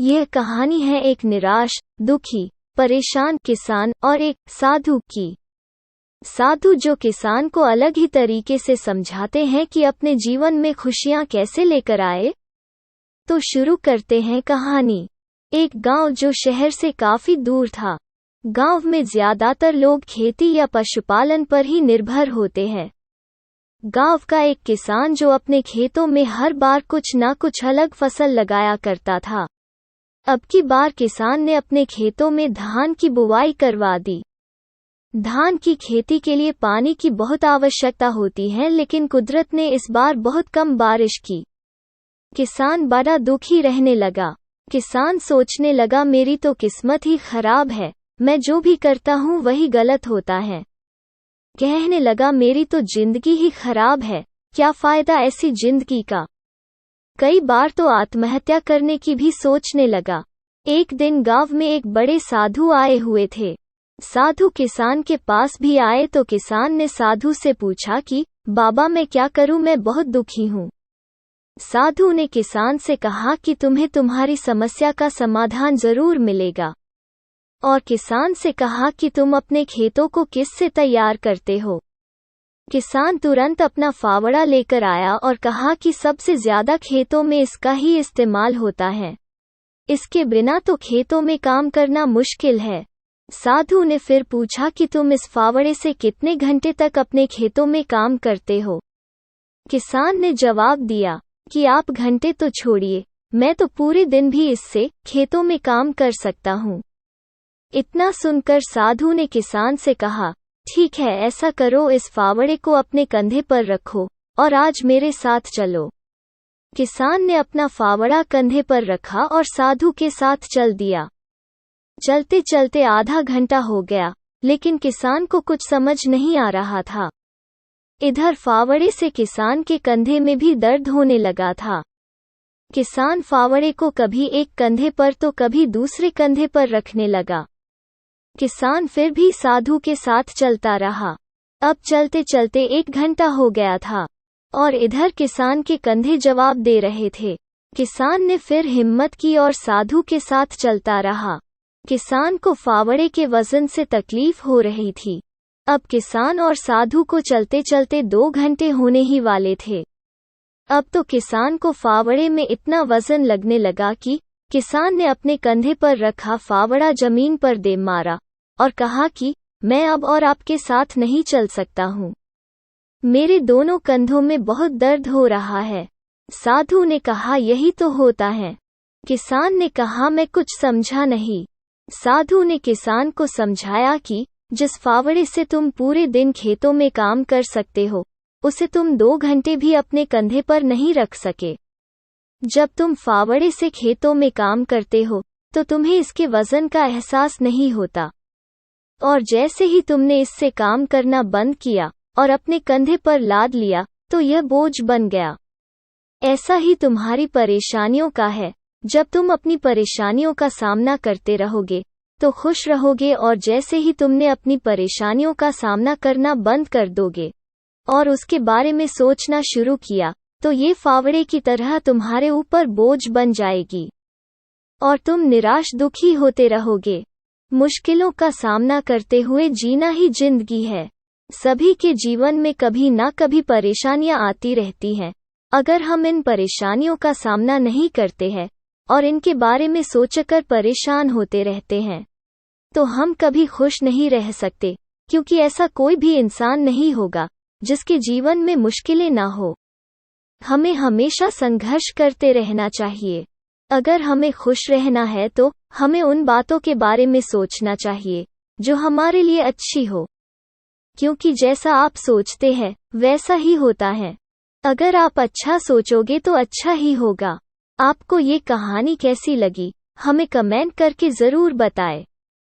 यह कहानी है एक निराश, दुखी, परेशान किसान और एक साधु की। साधु जो किसान को अलग ही तरीके से समझाते हैं कि अपने जीवन में खुशियां कैसे लेकर आए। तो शुरू करते हैं कहानी। एक गांव जो शहर से काफी दूर था। गांव में ज्यादातर लोग खेती या पशुपालन पर ही निर्भर होते हैं। गांव का एक किसान जो अपने खेतों में हर बार कुछ न कुछ अलग फसल लगाया करता था। अब की बार किसान ने अपने खेतों में धान की बुवाई करवा दी। धान की खेती के लिए पानी की बहुत आवश्यकता होती है, लेकिन कुदरत ने इस बार बहुत कम बारिश की। किसान बड़ा दुखी रहने लगा। किसान सोचने लगा, मेरी तो किस्मत ही खराब है, मैं जो भी करता हूँ वही गलत होता है। कहने लगा, मेरी तो जिंदगी ही खराब है, क्या फायदा ऐसी जिंदगी का। कई बार तो आत्महत्या करने की भी सोचने लगा। एक दिन गांव में एक बड़े साधु आए हुए थे। साधु किसान के पास भी आए तो किसान ने साधु से पूछा कि बाबा मैं क्या करूं, मैं बहुत दुखी हूं। साधु ने किसान से कहा कि तुम्हें तुम्हारी समस्या का समाधान जरूर मिलेगा, और किसान से कहा कि तुम अपने खेतों को किससे तैयार करते हो। किसान तुरंत अपना फावड़ा लेकर आया और कहा कि सबसे ज्यादा खेतों में इसका ही इस्तेमाल होता है, इसके बिना तो खेतों में काम करना मुश्किल है। साधु ने फिर पूछा कि तुम इस फावड़े से कितने घंटे तक अपने खेतों में काम करते हो। किसान ने जवाब दिया कि आप घंटे तो छोड़िए, मैं तो पूरे दिन भी इससे खेतों में काम कर सकता हूँ। इतना सुनकर साधु ने किसान से कहा, ठीक है, ऐसा करो, इस फावड़े को अपने कंधे पर रखो और आज मेरे साथ चलो। किसान ने अपना फावड़ा कंधे पर रखा और साधु के साथ चल दिया। चलते चलते आधा घंटा हो गया, लेकिन किसान को कुछ समझ नहीं आ रहा था। इधर फावड़े से किसान के कंधे में भी दर्द होने लगा था। किसान फावड़े को कभी एक कंधे पर तो कभी दूसरे कंधे पर रखने लगा। किसान फिर भी साधु के साथ चलता रहा। अब चलते चलते 1 घंटा हो गया था और इधर किसान के कंधे जवाब दे रहे थे। किसान ने फिर हिम्मत की और साधु के साथ चलता रहा। किसान को फावड़े के वजन से तकलीफ हो रही थी। अब किसान और साधु को चलते चलते 2 घंटे होने ही वाले थे। अब तो किसान को फावड़े में इतना वजन लगने लगा कि किसान ने अपने कंधे पर रखा फावड़ा जमीन पर दे मारा और कहा कि मैं अब और आपके साथ नहीं चल सकता हूँ, मेरे दोनों कंधों में बहुत दर्द हो रहा है। साधु ने कहा, यही तो होता है। किसान ने कहा, मैं कुछ समझा नहीं। साधु ने किसान को समझाया कि जिस फावड़े से तुम पूरे दिन खेतों में काम कर सकते हो, उसे तुम 2 घंटे भी अपने कंधे पर नहीं रख सके। जब तुम फावड़े से खेतों में काम करते हो तो तुम्हें इसके वजन का एहसास नहीं होता, और जैसे ही तुमने इससे काम करना बंद किया और अपने कंधे पर लाद लिया तो यह बोझ बन गया। ऐसा ही तुम्हारी परेशानियों का है। जब तुम अपनी परेशानियों का सामना करते रहोगे तो खुश रहोगे, और जैसे ही तुमने अपनी परेशानियों का सामना करना बंद कर दोगे और उसके बारे में सोचना शुरू किया तो ये फावड़े की तरह तुम्हारे ऊपर बोझ बन जाएगी और तुम निराश दुखी होते रहोगे। मुश्किलों का सामना करते हुए जीना ही जिंदगी है। सभी के जीवन में कभी ना कभी परेशानियां आती रहती हैं। अगर हम इन परेशानियों का सामना नहीं करते हैं और इनके बारे में सोचकर परेशान होते रहते हैं तो हम कभी खुश नहीं रह सकते, क्योंकि ऐसा कोई भी इंसान नहीं होगा जिसके जीवन में मुश्किलें ना हो। हमें हमेशा संघर्ष करते रहना चाहिए। अगर हमें खुश रहना है तो हमें उन बातों के बारे में सोचना चाहिए जो हमारे लिए अच्छी हो, क्योंकि जैसा आप सोचते हैं वैसा ही होता है। अगर आप अच्छा सोचोगे तो अच्छा ही होगा। आपको ये कहानी कैसी लगी, हमें कमेंट करके जरूर बताएं।